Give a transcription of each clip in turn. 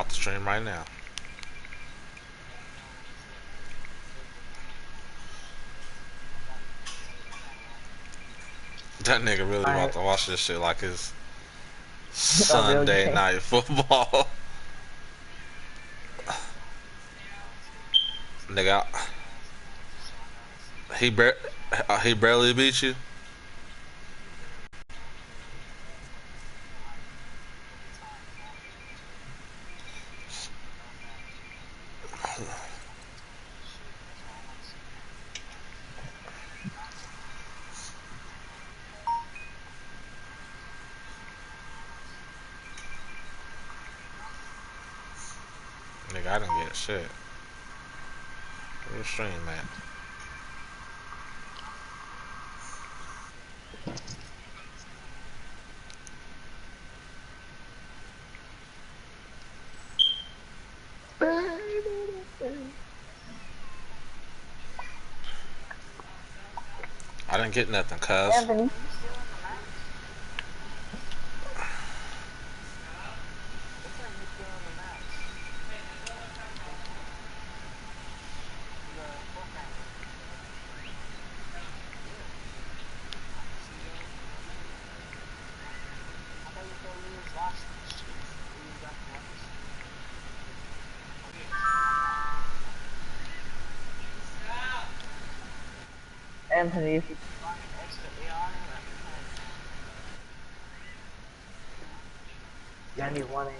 about to stream right now. That nigga really about Alright, to watch this shit like it's a real Sunday game. night football. Nigga, he bar he barely beat you. Nigga, I didn't get shit. Where the stream at? I didn't get nothing, cuz. Anthony, Anthony, if you I need one AI.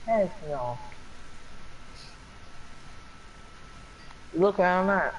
Heck no. Look where I'm at.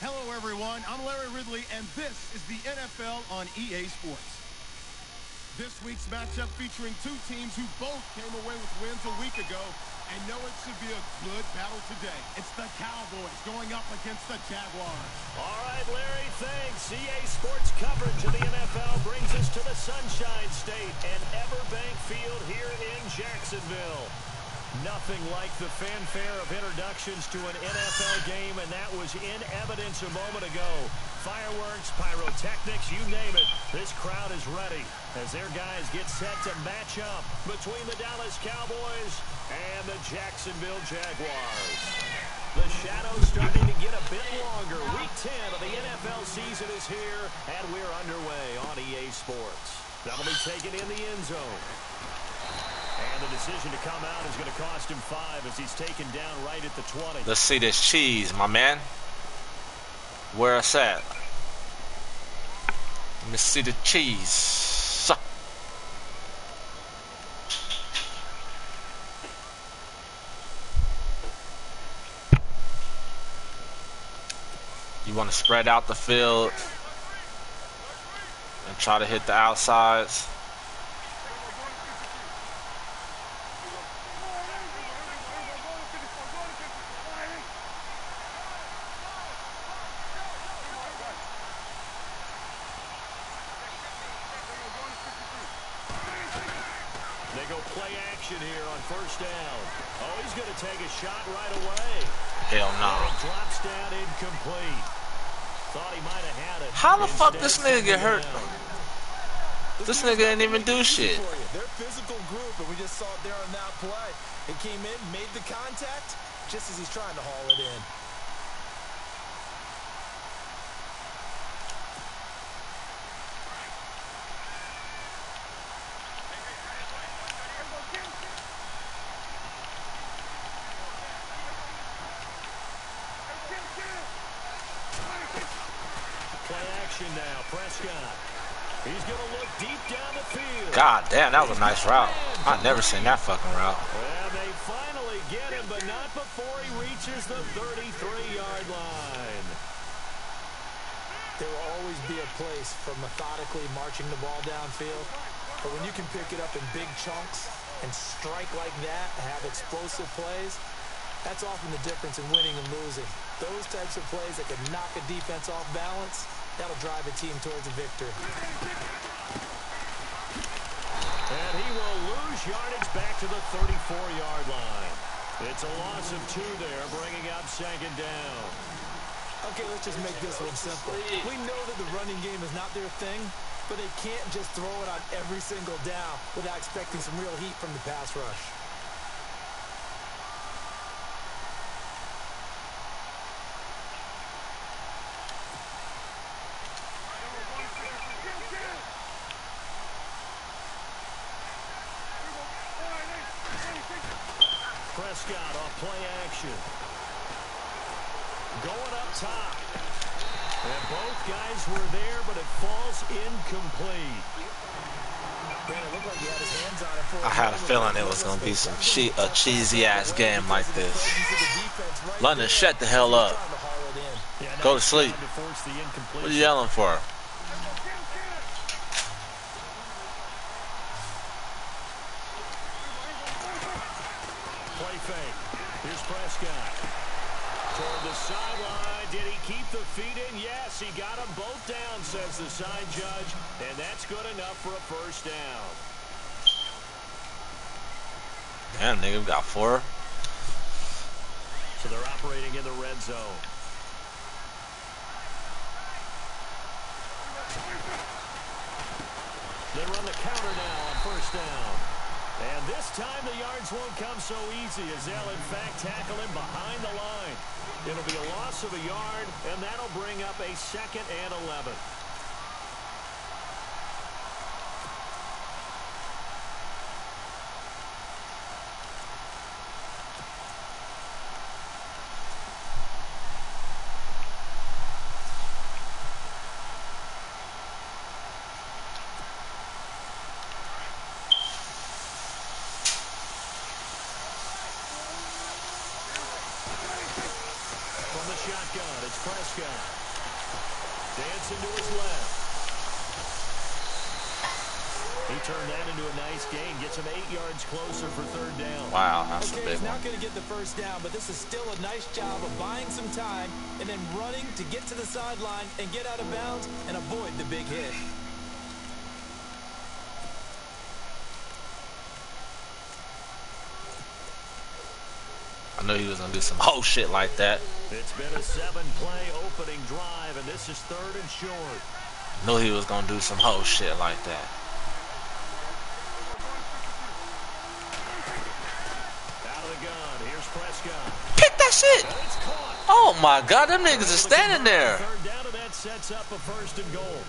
Hello, everyone. I'm Larry Ridley, and this is the NFL on EA Sports. This week's matchup featuring two teams who both came away with wins a week ago and know it should be a good battle today. It's the Cowboys going up against the Jaguars. All right, Larry, thanks. EA Sports coverage of the NFL brings us to the Sunshine State and Everbank Field here in Jacksonville. Nothing like the fanfare of introductions to an NFL game, and that was in evidence a moment ago. Fireworks, pyrotechnics, you name it. This crowd is ready as their guys get set to match up between the Dallas Cowboys and the Jacksonville Jaguars. The shadow's starting to get a bit longer. Week 10 of the NFL season is here, and we're underway on EA Sports. That'll be taken in the end zone. And the decision to come out is going to cost him 5 as he's taken down right at the 20. Let's see this cheese, my man. Where it's at? Let me see the cheese. You want to spread out the field and try to hit the outsides. They go Play action here on first down. Oh, he's going to take a shot right away. Hell no. And it drops down incomplete. Thought he might have had it. How the fuck this nigga get hurt? This nigga didn't even do shit. They're a physical group, and we just saw it there on that play. He came in, made the contact, just as he's trying to haul it in. Play action now. Prescott. He's going to look deep down the field. God damn, that was a nice route. I never seen that fucking route. And they finally get him, but not before he reaches the 33-yard line. There will always be a place for methodically marching the ball downfield. But when you can pick it up in big chunks and strike like that, have explosive plays, that's often the difference in winning and losing. Those types of plays that can knock a defense off balance, that'll drive a team towards a victory. And he will lose yardage back to the 34-yard line. It's a loss of 2 there, bringing up second down. Okay, let's just make this one simple. We know that the running game is not their thing, but they can't just throw it on every single down without expecting some real heat from the pass rush. Prescott off play action. Going up top. And both guys were there, but it falls incomplete. I had a feeling it was going to be some a cheesy-ass game like this. London, shut the hell up. Go to sleep. What are you yelling for? Play fake. Here's Prescott. Toward the sideline. Did he keep the feet in? Yes, he got them both down, says the side judge. And that's good enough for a first down. Damn, nigga, we got 4. So they're operating in the red zone. They run the counter now on first down. And this time the yards won't come so easy as they'll in fact tackle him behind the line. It'll be a loss of a yard, and that'll bring up a 2nd and 11. Shotgun, it's Prescott. Dancing to his left. He turned that into a nice gain. Gets him 8 yards closer for 3rd down. Wow, that's a big he's one. not going to get the first down, but this is still a nice job of buying some time and then running to get to the sideline and get out of bounds and avoid the big hit. I knew he was going to do some whole shit like that. It's been a 7-play opening drive, and this is 3rd and short. Knew he was going to do some whole shit like that. Out of the gun, here's Prescott. Pick that shit! And it's caught. Oh my God, them niggas are standing there. 3rd down, and that sets up a 1st and goal.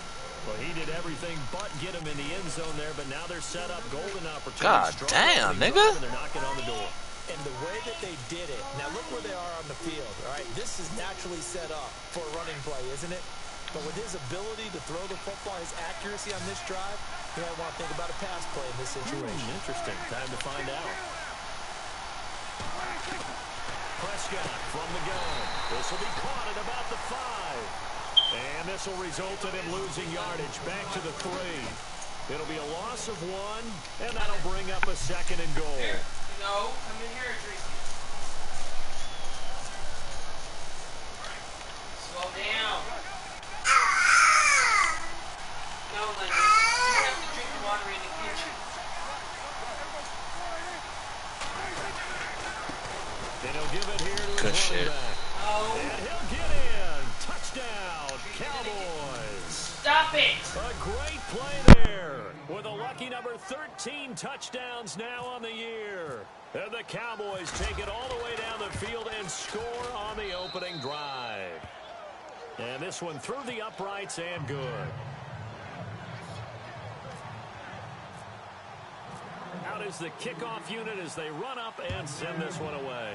Well, he did everything but get him in the end zone there, but now they're set up golden opportunities. God damn, nigga. They're knocking on the door. And the way that they did it, now look where they are on the field, all right? This is naturally set up for a running play, isn't it? But with his ability to throw the football, his accuracy on this drive, you might want to think about a pass play in this situation. Interesting. Time to find out. Prescott from the gun. This will be caught at about the 5. And this will result in him losing yardage back to the 3. It'll be a loss of 1, and that'll bring up a 2nd and goal. No, come in here, Tracy. Slow down. No, Linda. You have to drink water in the kitchen. And he'll give it here to Good his running shit. back. Oh, And he'll get in. Touchdown, Cowboys. stop it. A great play there with a lucky number 13 touchdowns now on the year. And the Cowboys take it all the way down the field and score on the opening drive. And this one through the uprights and good. Out is the kickoff unit as they run up and send this one away.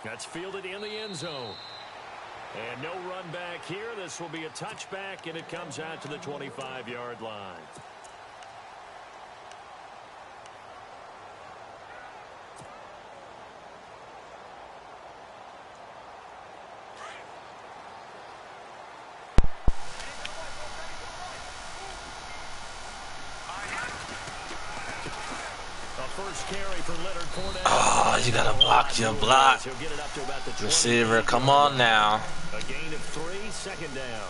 That's fielded in the end zone. And no run back here. This will be a touchback, and it comes out to the 25-yard line. First carry for Leonard Fournette. Oh, you gotta block your block. Receiver, come on now. A gain of 3, second down.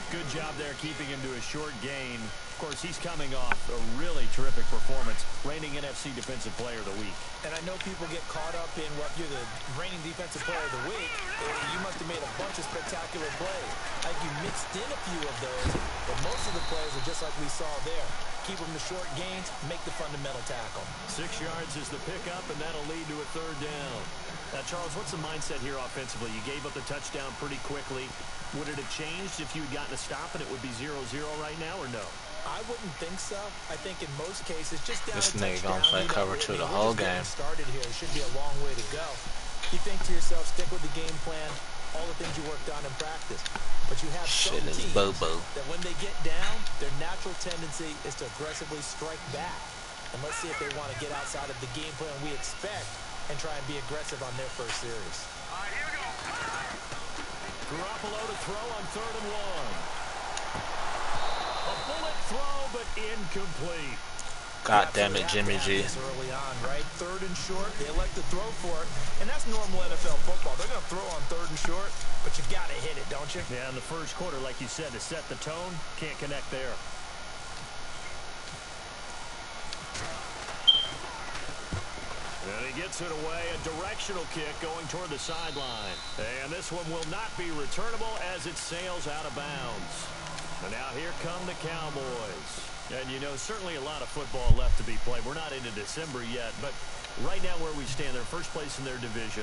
Good job there keeping him to a short gain. Of course, he's coming off a really terrific performance, reigning NFC Defensive Player of the Week. And I know people get caught up in what you're the reigning Defensive Player of the Week. You must have made a bunch of spectacular plays. Like you mixed in a few of those, but most of the plays are just like we saw there. Keep them to short gains, make the fundamental tackle. 6 yards is the pickup, and that'll lead to a third down. Now, Charles, what's the mindset here offensively? You gave up the touchdown pretty quickly. Would it have changed if you had gotten a stop and it would be 0-0 right now, or no? I wouldn't think so. I think in most cases, just down This a nigga touchdown, gonna play cover 2 the whole game. Started here. It should be a long way to go. You think to yourself, stick with the game plan, all the things you worked on in practice. But you have some Shit is teams boo-boo. that when they get down, their natural tendency is to aggressively strike back. And let's see if they want to get outside of the game plan we expect and try and be aggressive on their first series. All right, here we go. Garoppolo to throw on 3rd and 1. A bullet throw, but incomplete. God damn it, Jimmy G. Early on, right? 3rd and short, they elect to throw for it, and that's normal NFL football. They're going to throw on 3rd and short, but you got to hit it, don't you? Yeah, in the first quarter, like you said, to set the tone, can't connect there. And he gets it away, a directional kick going toward the sideline. And this one will not be returnable as it sails out of bounds. And now here come the Cowboys. And, you know, certainly a lot of football left to be played. We're not into December yet, but right now where we stand, they're first place in their division.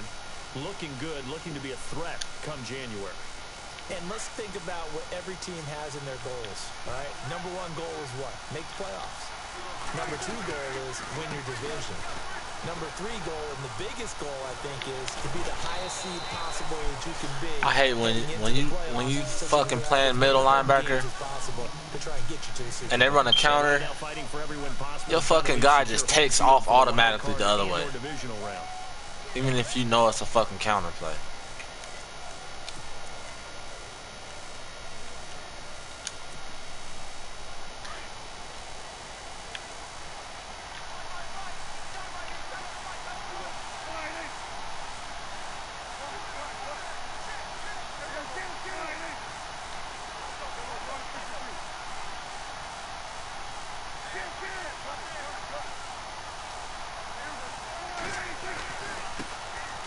Looking good, looking to be a threat come January. And let's think about what every team has in their goals, all right? Number 1 goal is what? Make the playoffs. Number 2 goal is win your division. Number 3 goal, and the biggest goal, I think, is to be the highest seed possible that you can be. I hate when you fucking playing middle linebacker and they run a counter. Your fucking guy just takes off automatically the other way, even if you know it's a fucking counter play.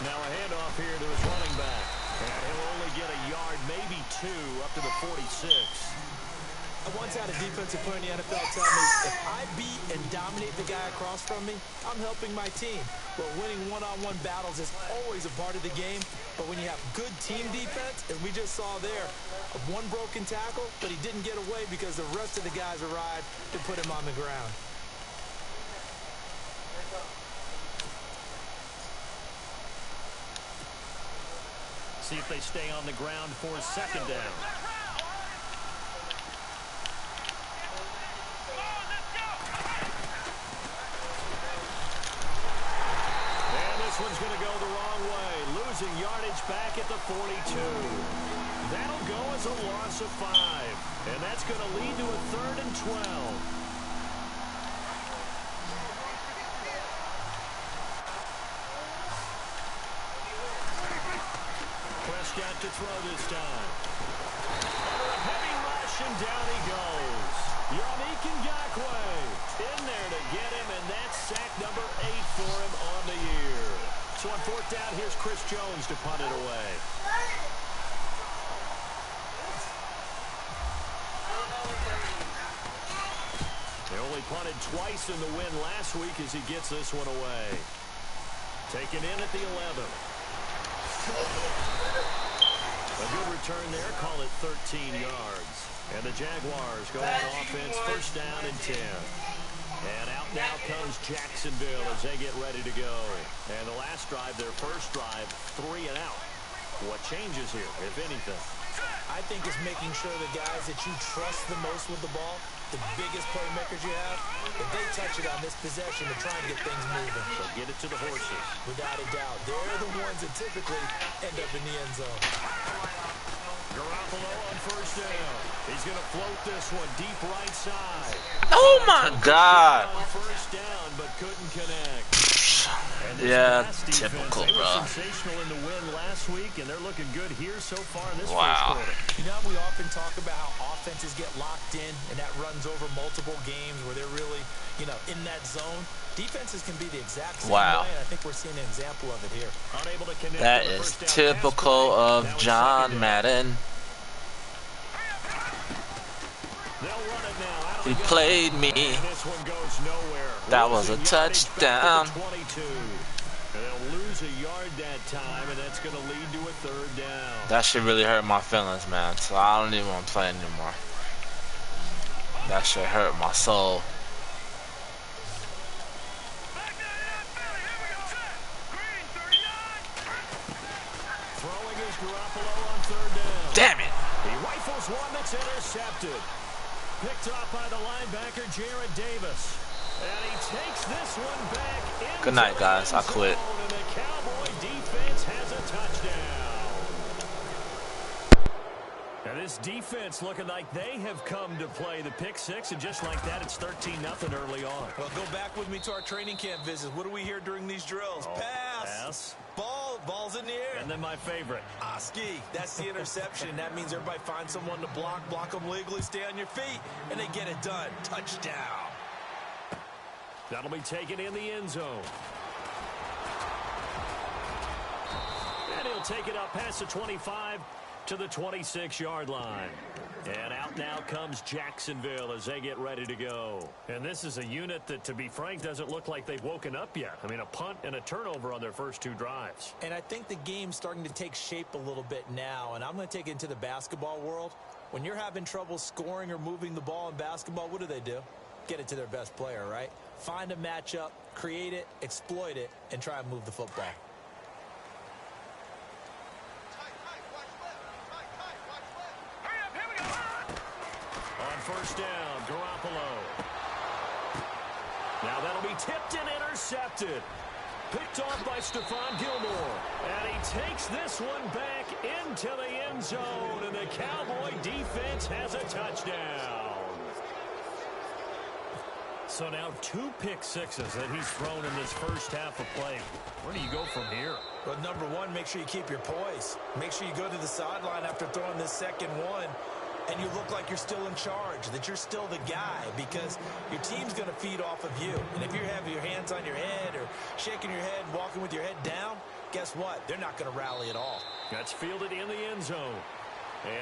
Now a handoff here to his running back. And he'll only get a yard, maybe 2, up to the 46. I once had a defensive player in the NFL tell me, if I beat and dominate the guy across from me, I'm helping my team. Well, winning one-on-one battles is always a part of the game, but when you have good team defense, as we just saw there, one broken tackle, but he didn't get away because the rest of the guys arrived to put him on the ground. See if they stay on the ground for 2nd down. And this one's going to go the wrong way, losing yardage back at the 42. That'll go as a loss of 5, and that's going to lead to a 3rd and 12. Prescott to throw this time. Under a heavy rush, and down he goes. Yannick Ngakoue in there to get him, and that's sack number 8 for him on the year. So on fourth down, here's Chris Jones to punt it away. They only punted twice in the win last week as he gets this one away. Taken in at the 11. A good return there. Call it 13 yards. And the Jaguars go on offense, first down and 10. And out now comes Jacksonville as they get ready to go. And the last drive, their first drive, 3 and out. What changes here, if anything? I think it's making sure the guys that you trust the most with the ball, the biggest playmakers you have, that they touch it on this possession to try and get things moving. So get it to the horses. Without a doubt. They're the ones that typically end up in the end zone. Garoppolo on first down. He's going to float this one deep right side. Oh my God. On first down, but couldn't connect. Yeah, typical, they were bro. sensational in the win last week, and they're looking good here so far in this Wow. first quarter. You know, we often talk about how offenses get locked in, and that runs over multiple games where they're really, you know, in that zone. Defenses can be the exact same way, and I think we're seeing an example of it here. Unable to connect. That is typical of John Madden. They'll run it now. He played me. And this one goes nowhere. That was a touchdown. 22. They'll lose a yard that time, and that's going to lead to a third down. That shit really hurt my feelings, man. So I don't even want to play anymore. That shit hurt my soul. Throwing is Garoppolo on third down. Damn it. He rifles one that's intercepted. Picked off by the linebacker, Jared Davis. And he takes this one back into Good night, guys. I the quit. zone, and the Cowboy defense has a touchdown. And this defense looking like they have come to play the pick six, and just like that, it's 13-0 early on. Well, go back with me to our training camp visits. What do we hear during these drills? Pass. Ball's in the air. And then my favorite. Ski. That's the interception. That means everybody finds someone to block them legally, stay on your feet, and they get it done. Touchdown. That'll be taken in the end zone. And he'll take it up past the 25 to the 26-yard line. And out now comes Jacksonville as they get ready to go. And this is a unit that, to be frank, doesn't look like they've woken up yet. I mean, a punt and a turnover on their first 2 drives. And I think the game's starting to take shape a little bit now, and I'm going to take it into the basketball world. When you're having trouble scoring or moving the ball in basketball, what do? Get it to their best player, right? Find a matchup, create it, exploit it, and try and move the football. On first down, Garoppolo. Now that'll be tipped and intercepted. Picked off by Stephon Gilmore. And he takes this one back into the end zone. And the Cowboy defense has a touchdown. So now 2 pick sixes that he's thrown in this first half of play. Where do you go from here? Well, number one, make sure you keep your poise. Make sure you go to the sideline after throwing this second one, and you look like you're still in charge, that you're still the guy, because your team's going to feed off of you. And if you have your hands on your head or shaking your head, walking with your head down, guess what? They're not going to rally at all. That's fielded in the end zone.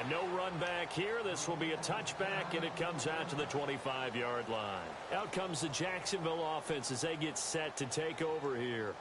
And no run back here. This will be a touchback, and it comes out to the 25-yard line. Out comes the Jacksonville offense as they get set to take over here.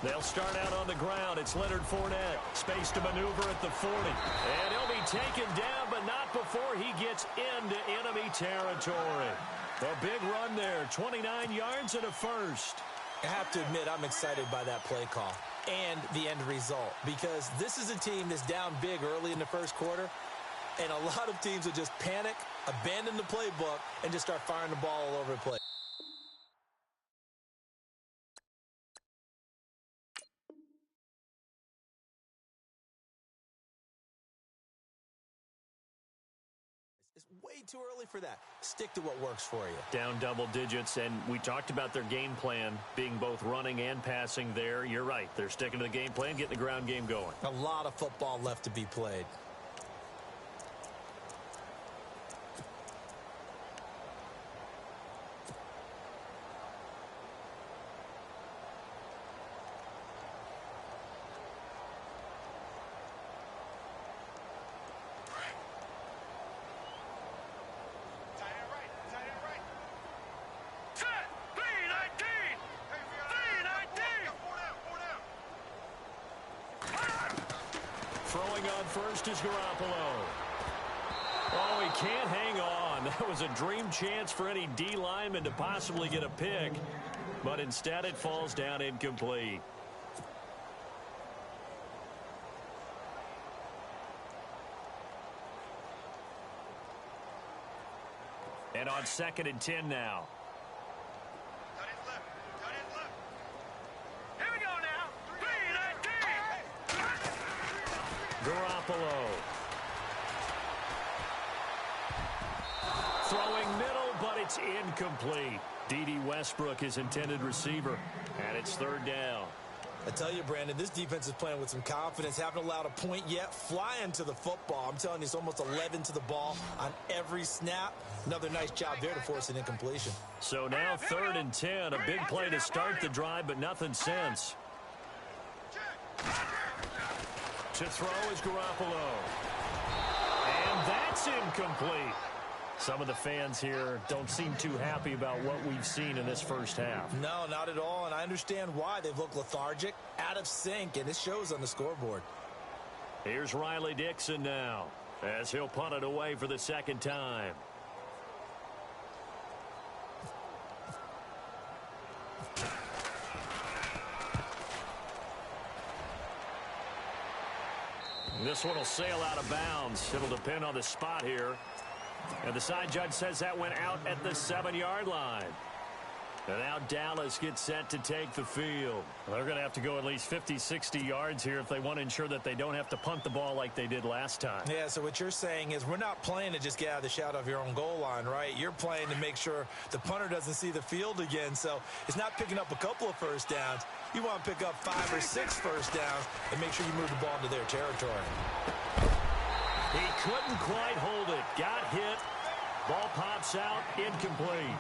They'll start out on the ground. It's Leonard Fournette. Space to maneuver at the 40. And he'll be taken down, but not before he gets into enemy territory. A big run there. 29 yards and a first. I have to admit, I'm excited by that play call and the end result, because this is a team that's down big early in the first quarter, and a lot of teams will just panic, abandon the playbook, and just start firing the ball all over the place. way too early for that. Stick to what works for you. Down double digits, and we talked about their game plan being both running and passing there. You're right. They're sticking to the game plan, getting the ground game going. A lot of football left to be played. Throwing on first is Garoppolo. Oh, he can't hang on. That was a dream chance for any D lineman to possibly get a pick, but instead it falls down incomplete. And on 2nd and 10 now. Garoppolo. Throwing middle, but it's incomplete. D.D. Westbrook, his intended receiver, and it's 3rd down. I tell you, Brandon, this defense is playing with some confidence. Haven't allowed a point yet. Flying to the football. I'm telling you, it's almost 11 to the ball on every snap. Another nice job there to force an incompletion. So now 3rd and 10. A big play to start the drive, but nothing since. To throw is Garoppolo. And that's incomplete. Some of the fans here don't seem too happy about what we've seen in this first half. No, not at all, and I understand why. They've looked lethargic, out of sync, and it shows on the scoreboard. Here's Riley Dixon now, as he'll punt it away for the 2nd time. This one will sail out of bounds. It'll depend on the spot here. And the side judge says that went out at the 7-yard line. And now Dallas gets set to take the field. They're going to have to go at least 50, 60 yards here if they want to ensure that they don't have to punt the ball like they did last time. Yeah, so what you're saying is we're not playing to just get out of the shadow of your own goal line, right? You're playing to make sure the punter doesn't see the field again. So it's not picking up a couple of first downs. You want to pick up 5 or 6 first downs and make sure you move the ball into their territory. He couldn't quite hold it. Got hit. Ball pops out. Incomplete.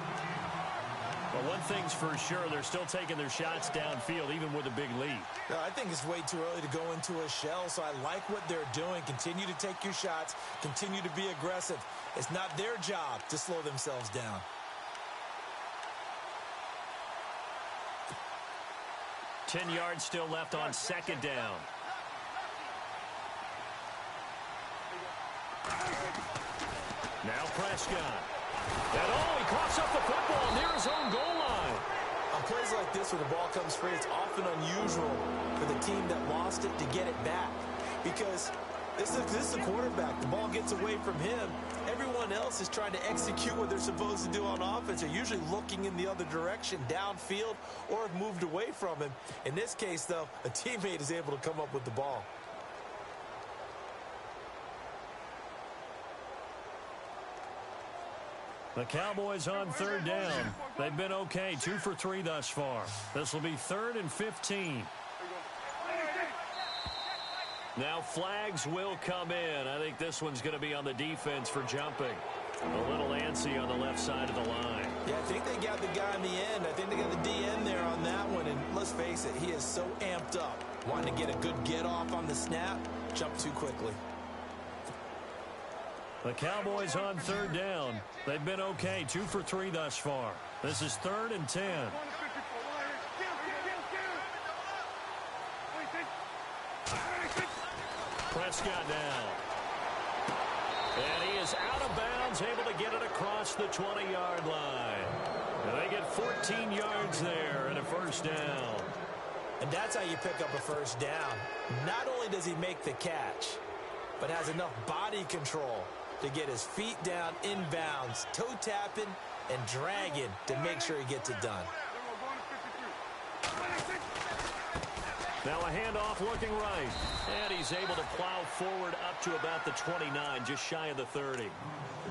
But one thing's for sure, they're still taking their shots downfield, even with a big lead. I think it's way too early to go into a shell, so I like what they're doing. Continue to take your shots. Continue to be aggressive. It's not their job to slow themselves down. Ten yards still left on 2nd down. Now Prescott. And he coughs up the football near his own goal line. On plays like this where the ball comes free, it's often unusual for the team that lost it to get it back. Because this is a quarterback. The ball gets away from him. Everyone else is trying to execute what they're supposed to do on offense. They're usually looking in the other direction, downfield, or have moved away from him. In this case, though, a teammate is able to come up with the ball. The Cowboys on 3rd down. They've been okay, 2 for 3 thus far. This will be 3rd and 15. Now flags will come in. I think this one's going to be on the defense for jumping. A little antsy on the left side of the line. Yeah, I think they got the guy in the end. I think they got the DN there on that one. And let's face it, he is so amped up. Wanting to get a good get off on the snap, jump too quickly. The Cowboys on 3rd down. They've been okay, 2 for 3 thus far. This is 3rd and 10. Prescott now. And he is out of bounds, able to get it across the 20-yard line. And they get 14 yards there and a first down. And that's how you pick up a first down. Not only does he make the catch, but has enough body control to get his feet down inbounds, toe tapping and dragging to make sure he gets it done. Now a handoff looking right. And he's able to plow forward up to about the 29, just shy of the 30.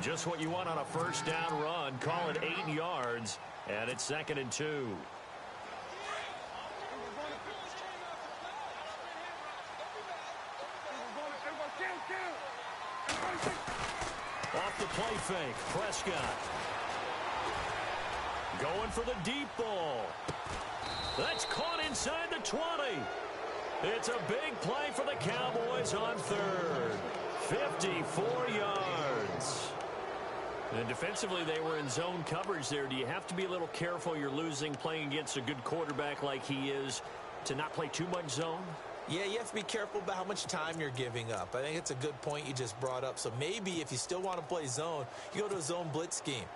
Just what you want on a first down run. Call it 8 yards. And it's 2nd and 2. Off the play fake, Prescott. Going for the deep ball. That's caught inside the 20. It's a big play for the Cowboys on 3rd. 54 yards. And defensively, they were in zone coverage there. Do you have to be a little careful you're losing playing against a good quarterback like he is to not play too much zone? Yeah, you have to be careful about how much time you're giving up. I think it's a good point you just brought up. So maybe if you still want to play zone, you go to a zone blitz scheme.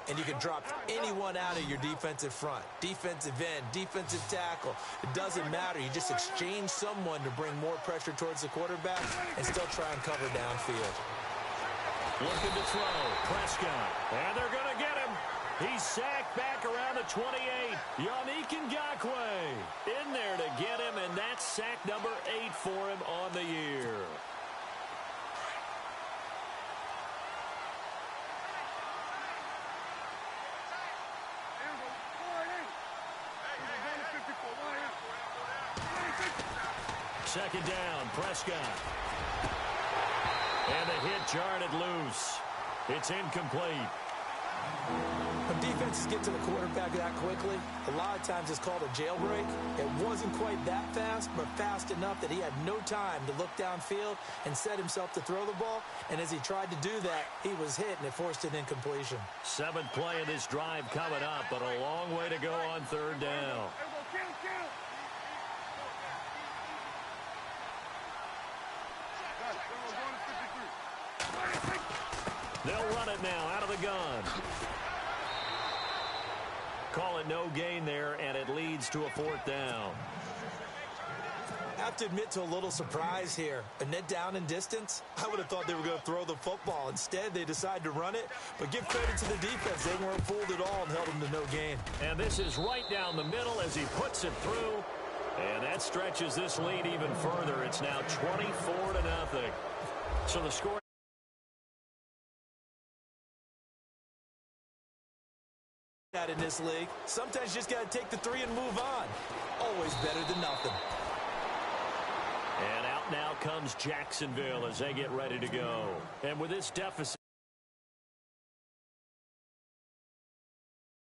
And you can drop anyone out of your defensive front. Defensive end, defensive tackle. It doesn't matter. You just exchange someone to bring more pressure towards the quarterback and still try and cover downfield. Looking to throw. Prescott. And they're going to get him. He's sacked back around the 28. Yannick Ngakoue in there to get him, and that's sack number 8 for him on the year. Second down, Prescott. And the hit jarred it loose. It's incomplete. When defenses get to the quarterback that quickly, a lot of times it's called a jailbreak. It wasn't quite that fast, but fast enough that he had no time to look downfield and set himself to throw the ball. And as he tried to do that, he was hit, and it forced an incompletion. 7th play of this drive coming up, but a long way to go on 3rd down. They'll run it now out of the gun. Call it no gain there, and it leads to a 4th down. I have to admit to a little surprise here. A net down in distance, I would have thought they were going to throw the football. Instead, they decided to run it. But give credit to the defense. They weren't fooled at all and held them to no gain. And this is right down the middle as he puts it through. And that stretches this lead even further. It's now 24-0. So the score in this league. Sometimes you just got to take the 3 and move on. Always better than nothing. And out now comes Jacksonville as they get ready to go. And with this deficit.